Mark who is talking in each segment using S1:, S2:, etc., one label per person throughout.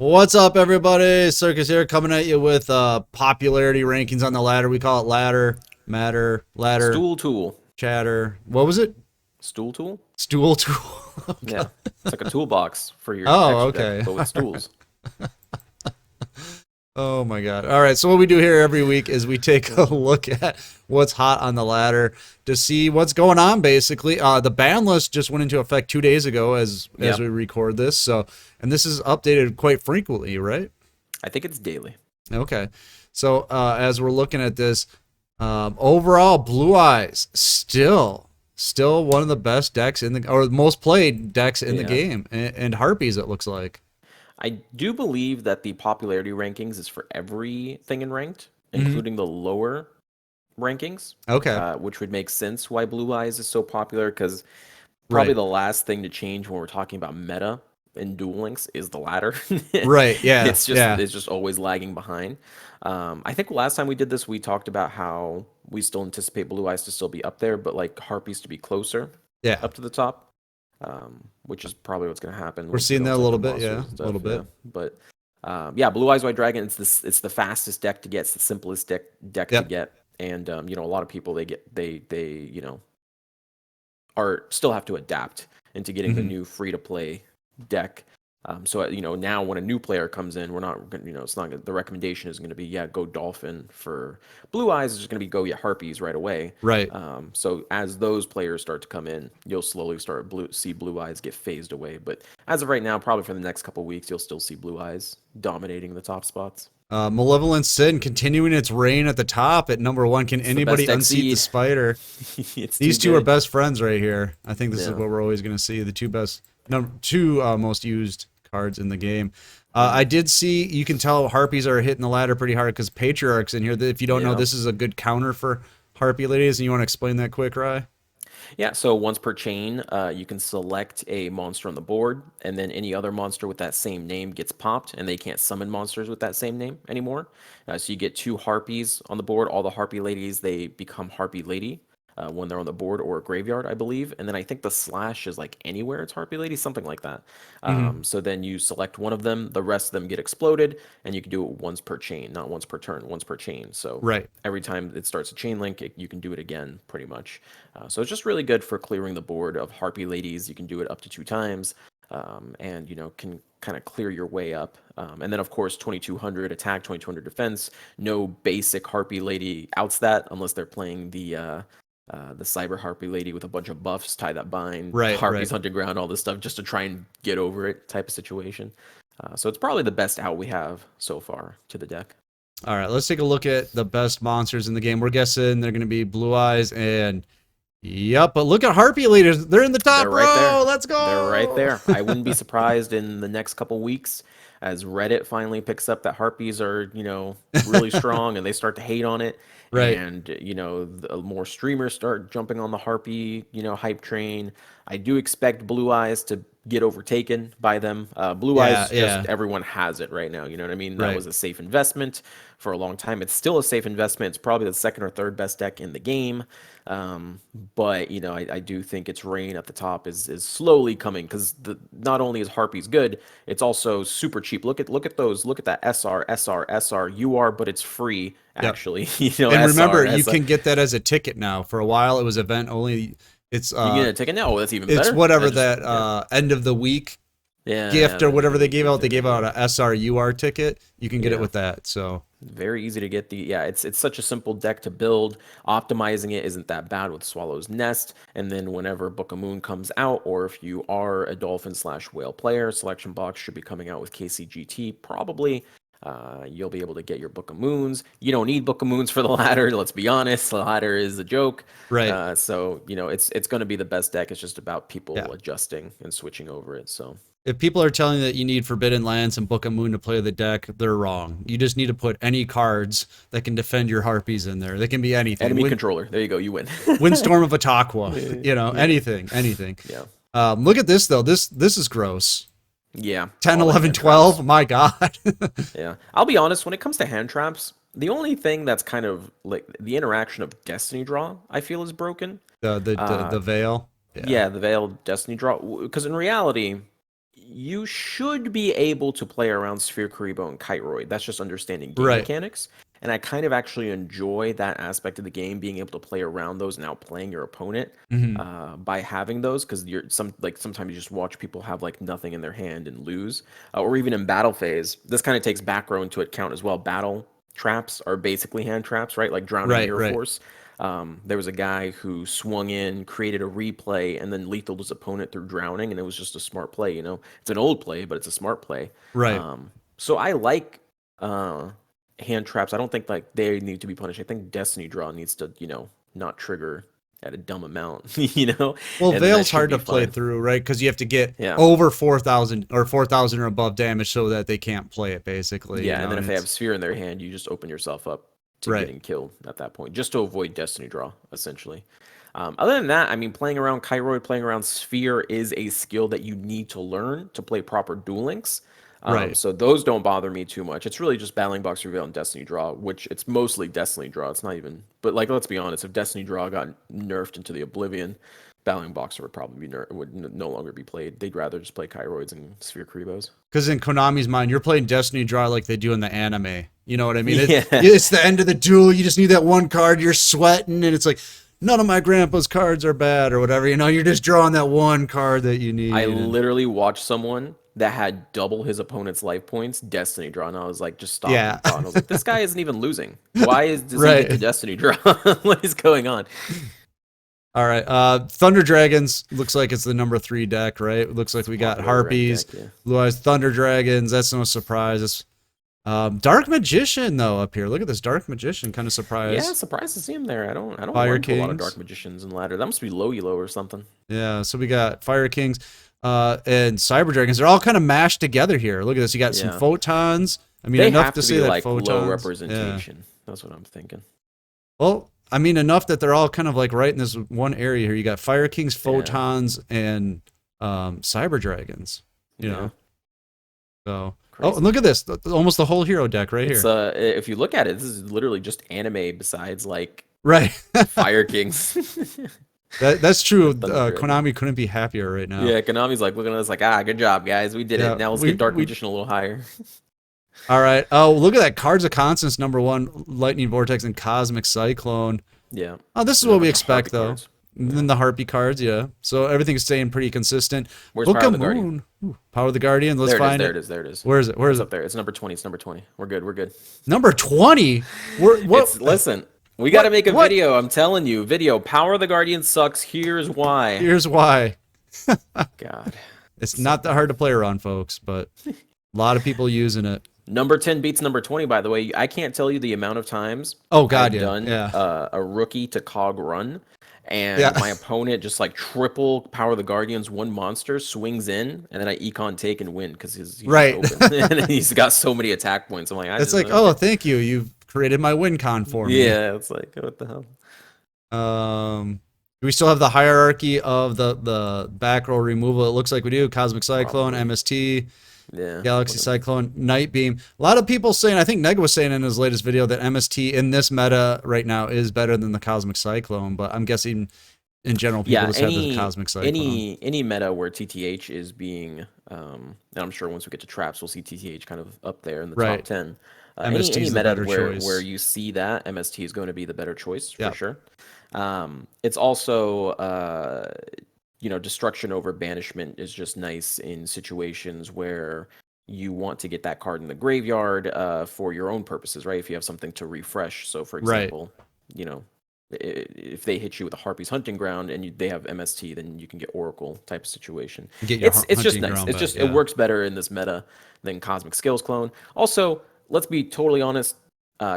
S1: What's up, everybody? Circus here, coming at you with popularity rankings on the ladder. We call it ladder, matter, ladder,
S2: Stool tool.
S1: chatter. What was it?
S2: Stool tool?
S1: Stool tool. Okay.
S2: Yeah. It's like a toolbox for your
S1: Oh,
S2: texture deck,
S1: okay.
S2: but with stools.
S1: Oh my God. All right. So what we do here every week is we take a look at what's hot on the ladder to see what's going on. Basically, the ban list just went into effect 2 days ago as
S2: Yep.
S1: we record this. So, and this is updated quite frequently, right?
S2: I think it's daily.
S1: Okay. So as we're looking at this, overall, Blue Eyes still one of the best decks in the or most played decks in the
S2: Yeah.
S1: game, and Harpies it looks like.
S2: I do believe that the popularity rankings is for everything in ranked,
S1: Hmm.
S2: including the lower rankings,
S1: Okay.
S2: which would make sense why Blue Eyes is so popular because probably
S1: Right.
S2: the last thing to change when we're talking about meta in Duel Links is the ladder.
S1: Right. Yeah. Yeah.
S2: It's just always lagging behind. I think last time we did this, we talked about how we still anticipate Blue Eyes to still be up there, but like Harpies to be closer
S1: Yeah.
S2: up to the top, which is probably what's going to happen
S1: We're
S2: once we
S1: seeing
S2: go
S1: that a
S2: into like
S1: little
S2: the
S1: bit.
S2: monsters
S1: Yeah.
S2: and
S1: A
S2: stuff.
S1: little
S2: Yeah,
S1: bit.
S2: but yeah, Blue Eyes White Dragon. It's the fastest deck to get. It's the simplest deck to
S1: Yep.
S2: get, and a lot of people they are still have to adapt into getting the
S1: Hmm.
S2: new free to play deck. So now when a new player comes in, we're not it's not the recommendation is going to be go Dolphin for Blue Eyes is just going to be go Harpies right away.
S1: Right.
S2: So as those players start to come in, you'll slowly see Blue Eyes get phased away. But as of right now, probably for the next couple weeks, you'll still see Blue Eyes dominating the top spots.
S1: Malevolent Sin continuing its reign at the top at number one. Can
S2: It's the best
S1: anybody
S2: deck
S1: unseat the
S2: seed.
S1: spider?
S2: It's too
S1: These two are
S2: good.
S1: best friends right here. I think this is
S2: Yeah.
S1: what we're always going to see. The two best, number two most used cards in the game.
S2: Hmm.
S1: I did see, you can tell Harpies are hitting the ladder pretty hard because Patriarch's in here. If you don't know,
S2: Yeah.
S1: this is a good counter for Harpy ladies. And you want to explain that quick, Rye?
S2: Yeah, so once per chain, you can select a monster on the board, and then any other monster with that same name gets popped, and they can't summon monsters with that same name anymore. So you get two harpies on the board. All the harpy ladies, they become harpy lady when they're on the board or a graveyard, I believe. And then I think the slash is like anywhere it's harpy lady, something like that.
S1: Hmm.
S2: So then you select one of them, the rest of them get exploded, and you can do it once per chain, not once per turn, once per chain. So
S1: Right.
S2: every time it starts a chain link, you can do it again, pretty much. So it's just really good for clearing the board of Harpy Ladies. You can do it up to 2 times, and can kind of clear your way up. And then of course 2200 attack, 2200 defense. No basic Harpy Lady outs that unless they're playing the Cyber Harpy Lady with a bunch of buffs, tie that bind,
S1: Right.
S2: Harpies
S1: Right.
S2: hunting ground, all this stuff, just to try and get over it type of situation. So it's probably the best out we have so far to the deck.
S1: All right. Let's take a look at the best monsters in the game. We're guessing they're going to be Blue Eyes and. Yep, but look at Harpy leaders. They're in the top
S2: They're right there.
S1: row. Let's
S2: They're right
S1: go.
S2: there. I wouldn't be surprised in the next couple weeks as Reddit finally picks up that harpies are, really strong and they start to hate on it.
S1: Right.
S2: And, the more streamers start jumping on the harpy, hype train. I do expect Blue Eyes to get overtaken by them. Blue
S1: Yeah.
S2: Eyes, just
S1: Yeah.
S2: everyone has it right now. You know what I mean? That
S1: Right.
S2: was a safe investment for a long time. It's still a safe investment. It's probably the second or third best deck in the game. But I do think its reign at the top is slowly coming because not only is Harpies good, it's also super cheap. Look at those. Look at that SR UR, but it's free
S1: Yep.
S2: actually.
S1: And remember,
S2: SR
S1: you
S2: SR.
S1: can get that as a ticket now. For a while, it was event only. It's
S2: You can get a ticket now. Oh, that's even
S1: it's
S2: better. I
S1: whatever
S2: just
S1: that
S2: yeah
S1: end of the week
S2: yeah
S1: gift or whatever they gave out. They
S2: yeah
S1: gave out a SRUR ticket. You can get it
S2: yeah.
S1: with that. So
S2: Very easy to get it's such a simple deck to build. Optimizing it isn't that bad with Swallow's Nest. And then whenever Book of Moon comes out, or if you are a Dolphin slash Whale player, Selection Box should be coming out with KCGT probably. You'll be able to get your Book of Moons. You don't need Book of Moons for the ladder. Let's be honest, the ladder is a joke.
S1: right.
S2: So it's going to be the best deck. It's just about
S1: Yeah.
S2: people adjusting and switching over it. So
S1: If people are telling you that you need Forbidden Lands and Book of Moon to play the deck, they're wrong. You just need to put any cards that can defend your Harpies in there. They can be anything.
S2: enemy controller. There you go. You win.
S1: Windstorm of Ataqua.
S2: Yeah.
S1: Anything, anything.
S2: Yeah.
S1: Look at this though. This is gross.
S2: Yeah.
S1: 10,
S2: All the
S1: 11,
S2: hand traps.
S1: 12. My God.
S2: Yeah. I'll be honest, when it comes to hand traps, the only thing that's kind of like the interaction of Destiny Draw, I feel is broken.
S1: the
S2: Uh,
S1: veil. Yeah.
S2: yeah, the Veiled Destiny Draw. Because in reality, you should be able to play around Sphere Karibo and Kiteroid. That's just understanding game
S1: Right.
S2: mechanics. And I kind of actually enjoy that aspect of the game, being able to play around those and outplaying your opponent
S1: Hmm.
S2: by having those, because sometimes you just watch people have like nothing in their hand and lose, or even in battle phase. This kind of takes back row into account as well. Battle traps are basically hand traps, right? Like Drowning
S1: Right.
S2: Mirror
S1: Right.
S2: Force. There was a guy who swung in, created a replay, and then lethaled his opponent through drowning, and it was just a smart play. You know, it's an old play, but it's a smart play.
S1: Right.
S2: So I like uh, hand traps. I don't think like they need to be punished. I think Destiny Draw needs to, not trigger at a dumb amount,
S1: Well,
S2: and then that
S1: Veil's
S2: should
S1: hard
S2: be
S1: to play
S2: fine.
S1: through, right? Because you have to get
S2: Yeah.
S1: over 4,000 or 4,000 or above damage so that they can't play it, basically.
S2: Yeah, and then
S1: And
S2: if they
S1: it's
S2: have Sphere in their hand, you just open yourself up to
S1: right.
S2: getting killed at that point, just to avoid Destiny Draw, essentially. Other than that, I mean, playing around Kairoid, playing around Sphere is a skill that you need to learn to play proper Duel Links.
S1: Right.
S2: So those don't bother me too much. It's really just Battling Box Reveal and Destiny Draw, which it's mostly Destiny Draw. It's not even, but like, let's be honest, if Destiny Draw got nerfed into the oblivion, Battling Boxer would probably be no longer be played. They'd rather just play Kairoids and Sphere Kribos.
S1: Because in Konami's mind, you're playing Destiny Draw like they do in the anime. You know what I mean?
S2: Yeah.
S1: It's the end of the duel. You just need that one card. You're sweating, and it's like, none of my grandpa's cards are bad or whatever. You know, you're just drawing that one card that you need.
S2: I
S1: And
S2: literally watched someone that had double his opponent's life points Destiny Draw, and I was like, just stop
S1: yeah.
S2: and thought. And I was like, this guy isn't even losing. Does he get to
S1: Right.
S2: Destiny Draw? What is going on?
S1: All right. Thunder Dragons looks like it's the number 3 deck, right? Looks like we got
S2: Popular red
S1: Harpies,
S2: deck, yeah.
S1: Blue Eyes Thunder Dragons. That's no surprise. It's, Dark Magician though up here. Look at this Dark Magician, kind of
S2: Yeah,
S1: surprised.
S2: surprised to see him there. I don't
S1: Fire
S2: run to a lot of
S1: Kings.
S2: Dark Magicians in ladder. That must be low elo or something.
S1: Yeah, so we got Fire Kings and Cyber Dragons. They're all kind of mashed together here. Look at this. You got some
S2: Yeah.
S1: photons. I mean,
S2: They
S1: enough
S2: have
S1: to
S2: to
S1: say
S2: be
S1: that
S2: like
S1: photons.
S2: low
S1: Yeah.
S2: representation. That's what I'm thinking.
S1: Well, I mean, enough that they're all kind of like right in this one area here. You got Fire Kings,
S2: Yeah.
S1: photons, and Cyber Dragons. You know, so. Oh,
S2: Crazy.
S1: and look at this! Almost the whole hero deck right
S2: It's
S1: here.
S2: if you look at it, this is literally just anime besides like
S1: Right.
S2: Fire Kings.
S1: That's true.
S2: Thunder Dragon.
S1: Konami couldn't be happier right now.
S2: Yeah, Konami's like looking at us like, good job, guys. We did
S1: Yeah,
S2: it. Now let's
S1: we-
S2: get Dark
S1: we-
S2: Magician a little higher.
S1: All right. Oh, look at that! Cards of Constance number 1, Lightning Vortex and Cosmic Cyclone.
S2: Yeah.
S1: Oh, this is
S2: And then
S1: what we
S2: the
S1: expect,
S2: Harpy
S1: though.
S2: cards.
S1: And then the Harpy cards, yeah. So everything's staying pretty consistent.
S2: Where's
S1: Book
S2: Power of
S1: of
S2: the Guardian?
S1: Moon. Ooh, Power of the Guardian. Let's
S2: There it is.
S1: find
S2: There it is. There it is.
S1: Where is it? Where is
S2: It's
S1: it?
S2: up there. It's number 20. It's number 20. We're good. We're good.
S1: Number 20. What?
S2: Listen, we got to make a
S1: what?
S2: video. I'm telling you, video. Power of the Guardian sucks. Here's why.
S1: Here's why.
S2: God.
S1: It's not that hard to play around, folks, but a lot of people using it.
S2: Number 10 beats number 20, by the way. I can't tell you the amount of times
S1: Oh God,
S2: I've
S1: yeah,
S2: done
S1: yeah.
S2: a rookie to cog run, and
S1: Yeah.
S2: my opponent just like triple Power of the Guardians, one monster swings in, and then I econ take and win because he's
S1: Right.
S2: open. And he's got so many attack points. I'm like,
S1: It's like, oh, thank you. You've created my win con for me.
S2: yeah. It's like, what the hell?
S1: Do we still have the hierarchy of the back row removal? It looks like we do. Cosmic Cyclone,
S2: Probably.
S1: MST,
S2: Yeah.
S1: Galaxy Cyclone, Night Beam. A lot of people saying, I think Neg was saying in his latest video that MST in this meta right now is better than the Cosmic Cyclone, but I'm guessing in general people just have the Cosmic Cyclone.
S2: Any meta where TTH is being, and I'm sure once we get to traps, we'll see TTH kind of up there in the
S1: Right.
S2: top 10.
S1: MST
S2: Any
S1: is the
S2: meta
S1: better
S2: where
S1: choice.
S2: where you see that, MST is going to be the better choice for
S1: Yep.
S2: sure. It's also destruction over banishment is just nice in situations where you want to get that card in the graveyard for your own purposes, right? If you have something to refresh. So, for
S1: Right.
S2: example, if they hit you with a Harpy's Hunting Ground and they have MST, then you can get Oracle type of situation.
S1: Get your
S2: It's just
S1: hunting
S2: nice.
S1: ground
S2: It's
S1: back,
S2: just
S1: yeah.
S2: it works better in this meta than Cosmic Skills Clone. Also, let's be totally honest.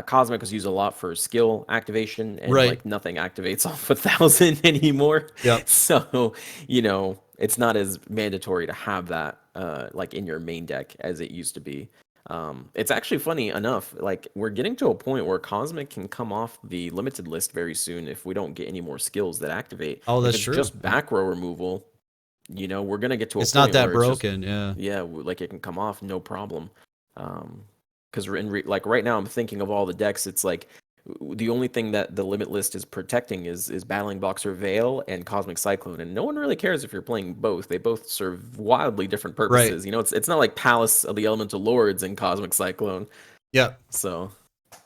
S2: Cosmic is used a lot for skill activation, and
S1: Right.
S2: like nothing activates off 1,000 anymore.
S1: Yep.
S2: So it's not as mandatory to have that like in your main deck as it used to be. It's actually funny enough, like we're getting to a point where Cosmic can come off the limited list very soon if we don't get any more skills that activate.
S1: Oh,
S2: If
S1: that's
S2: it's
S1: true.
S2: just back row removal, we're gonna get to a
S1: It's
S2: point
S1: not that
S2: where it's just-
S1: broken, yeah.
S2: yeah, like it can come off no problem. Because we're like right now, I'm thinking of all the decks. It's like The only thing that the limit list is protecting is Battling Boxer Veil and Cosmic Cyclone, and no one really cares if you're playing both. They both serve wildly different
S1: Right.
S2: purposes. You know, it's not like Palace of the Elemental Lords and Cosmic Cyclone.
S1: Yep.
S2: So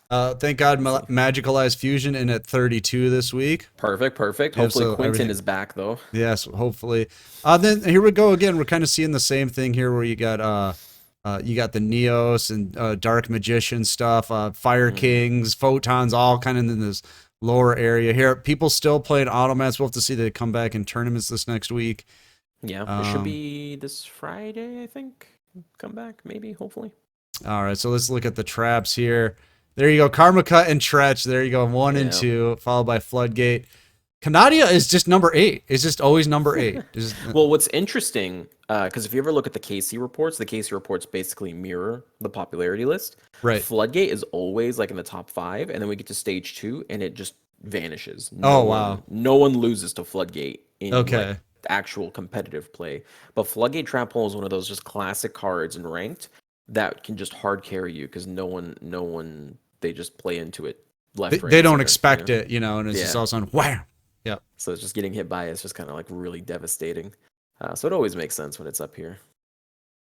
S1: Thank God Magicalized Fusion in at 32 this week.
S2: perfect.
S1: Yeah,
S2: Hopefully
S1: so
S2: Quentin
S1: everything-
S2: is back though.
S1: Yes, hopefully. Then here we go again. We're kind of seeing the same thing here where you got the Neos and Dark Magician stuff, Fire Kings, Photons, all kind of in this lower area here. People still playing Automats. We'll have to see they come back in tournaments this next week.
S2: Yeah, it should be this Friday, I think. Come back, maybe, hopefully.
S1: All right, so let's look at the traps here. There you go, Karma Cut and Tretch. There you go, 1 and 2, followed by Floodgate. Canadia is just number 8. It's just always number 8.
S2: Well, what's interesting, because if you ever look at the KC reports basically mirror the popularity list.
S1: Right.
S2: Floodgate is always like in the top 5, and then we get to stage 2, and it just vanishes.
S1: Wow.
S2: No one loses to Floodgate in
S1: Okay.
S2: actual competitive play. But Floodgate Trap Hole is one of those just classic cards in ranked that can just hard carry you because no one they just play into it left.
S1: They don't expect it, and it's just all of a sudden wham. Yep.
S2: So it's just getting hit by it's just kind of like really devastating. So it always makes sense when it's up here.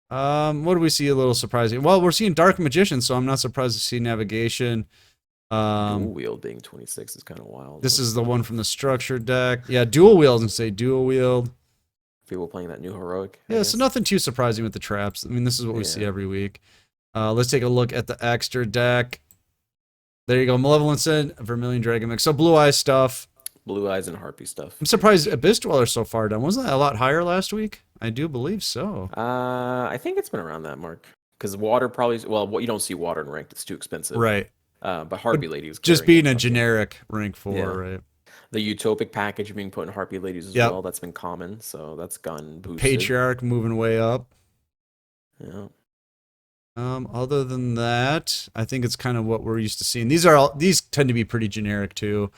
S1: What do we see a little surprising? Well, we're seeing Dark Magician, so I'm not surprised to see Navigation.
S2: Dual Wield being 26 is kind of wild.
S1: This is the one from the structured deck. Yeah, Dual Wield and say Dual Wield.
S2: People playing that new Heroic.
S1: Yeah, so nothing too surprising with the traps. I mean, this is what we see every week. Let's take a look at the extra deck. There you go, Malevolent Sin, Vermilion Dragon Mix. So Blue Eyes stuff.
S2: Blue Eyes and Harpy stuff.
S1: I'm surprised Abyss Dweller so far done. Wasn't that a lot higher last week? I do believe so.
S2: I think it's been around that mark. Because water probably, well, you don't see water in ranked. It's too expensive.
S1: Right.
S2: But Harpy Lady was
S1: just being a generic rank 4, right?
S2: The Utopic package being put in Harpy Ladies as well. That's been common, so that's gone boosted.
S1: Patriarch moving way up.
S2: Yeah.
S1: Other than that, I think it's kind of what we're used to seeing. These tend to be pretty generic too.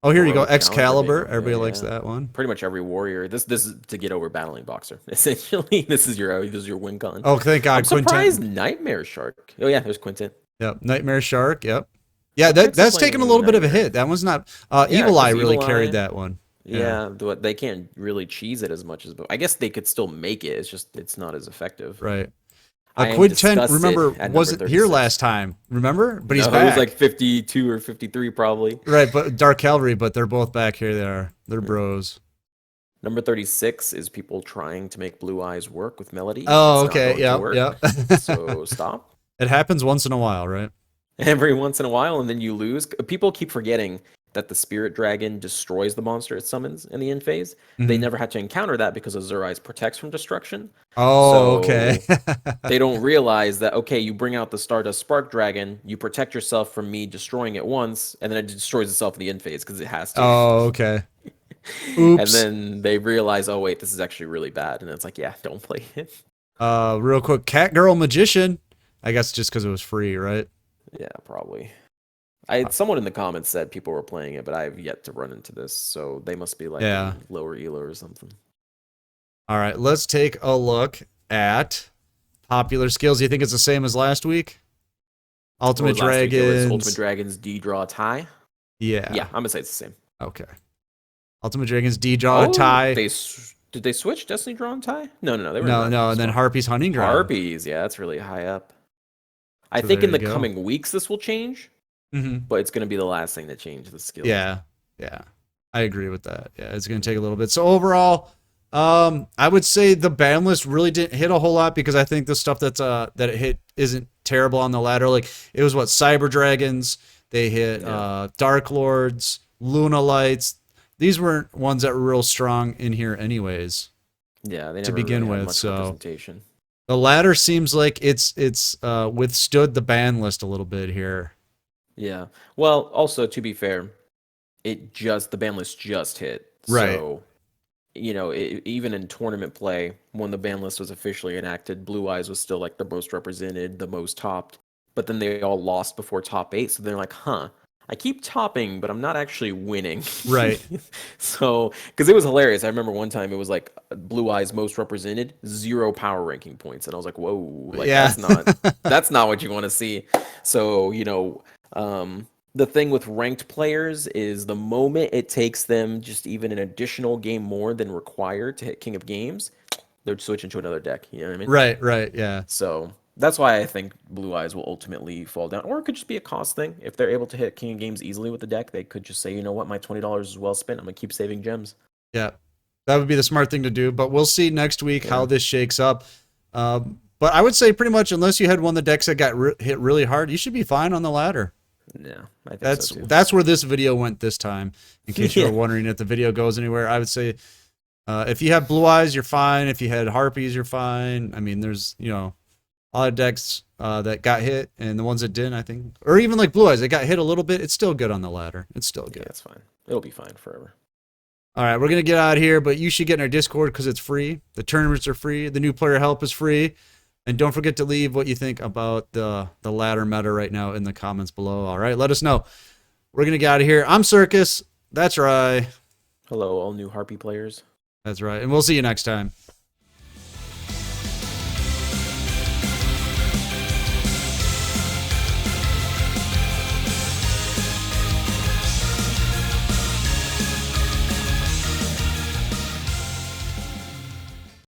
S1: Oh, here you go, Excalibur. Everybody likes that one.
S2: Pretty much every warrior. This is to get over Battling Boxer. Essentially, this is your win con.
S1: Oh, thank God,
S2: I'm surprised Nightmare Shark. Oh yeah, there's Quintet.
S1: Yep, Nightmare Shark. Yep. Yeah, that's taken a little bit of a hit. That one's not. Evil Eye really carried that one.
S2: Yeah, they can't really cheese it as much as. I guess they could still make it. It's just it's not as effective.
S1: Right. Quintet, remember, wasn't here last time. Remember, but he's back.
S2: It was like 52 or 53 probably.
S1: Right, but Dark Cavalry. But they're both back here. They are. They're bros.
S2: Number 36 is people trying to make Blue Eyes work with Melody.
S1: Oh, okay. Yeah.
S2: So stop.
S1: It happens once in a while, right?
S2: Every once in a while, and then you lose. People keep forgetting that the Spirit Dragon destroys the monster it summons in the end phase. They never had to encounter that because Azure Eyes protects from destruction.
S1: Oh, okay.
S2: They don't realize that, okay, you bring out the Stardust Spark Dragon, you protect yourself from me destroying it once, and then it destroys itself in the end phase because it has to.
S1: Oh, okay. Oops.
S2: And then they realize, oh, wait, this is actually really bad. And it's like, yeah, don't play it.
S1: Real quick, Catgirl Magician. I guess just because it was free, right?
S2: Yeah, probably. Someone in the comments said people were playing it, but I've yet to run into this, so they must be like lower elo or something.
S1: All right, let's take a look at popular skills. Do you think it's the same as last week? Ultimate Dragons.
S2: Ultimate Dragons D-Draw Tie.
S1: Yeah.
S2: Yeah, I'm gonna say it's the same.
S1: Okay. Ultimate Dragons D-Draw Tie.
S2: Did they switch Destiny Draw and Tie? No. They were
S1: no, and then Harpy's Hunting Ground.
S2: Harpies, yeah, that's really high up. I think in the coming weeks this will change, but it's going to be the last thing to change the skill.
S1: Yeah, I agree with that. Yeah, it's going to take a little bit. So overall, I would say the ban list really didn't hit a whole lot because I think the stuff that it hit isn't terrible on the ladder. Like it was Cyber Dragons. They hit Dark Lords, Luna Lights. These weren't ones that were real strong in here, anyways.
S2: Yeah, they never
S1: to begin
S2: really had
S1: with.
S2: much
S1: So.
S2: representation.
S1: The ladder seems like it's withstood the ban list a little bit here.
S2: Yeah. Well, also to be fair, the ban list just hit.
S1: Right.
S2: So, even in tournament play, when the ban list was officially enacted, Blue Eyes was still like the most represented, the most topped. But then they all lost before top 8, so they're like, I keep topping, but I'm not actually winning.
S1: Right.
S2: So, because it was hilarious. I remember one time it was like Blue Eyes most represented, 0 power ranking points, and I was like, "Whoa, that's not what you want to see." So, the thing with ranked players is the moment it takes them just even an additional game more than required to hit King of Games, they're switching to another deck. You know what I mean?
S1: Right, right, yeah.
S2: So that's why I think Blue Eyes will ultimately fall down. Or it could just be a cost thing. If they're able to hit King of Games easily with the deck, they could just say, you know what, my $20 is well spent. I'm gonna keep saving gems.
S1: Yeah. That would be the smart thing to do, but we'll see next week how
S2: Yeah.
S1: this shakes up. But I would say pretty much unless you had one of the decks that got hit really hard, you should be fine on the ladder.
S2: Yeah, I think
S1: That's
S2: so too.
S1: that's where this video went this time. In case you
S2: Yeah.
S1: were wondering if the video goes anywhere, I would say if you have Blue Eyes, you're fine. If you had Harpies, you're fine. I mean, there's a lot of decks that got hit, and the ones that didn't, I think, or even like Blue Eyes, they got hit a little bit. It's still good on the ladder. It's still
S2: Yeah,
S1: good.
S2: it's fine. It'll be fine forever.
S1: All right, we're gonna get out of here, but you should get in our Discord because it's free. The tournaments are free. The new player help is free. And don't forget to leave what you think about the ladder meta right now in the comments below. All right, let us know. We're gonna get out of here. I'm Circus. That's right.
S2: Hello, all new Harpy players.
S1: That's right. And we'll see you next time.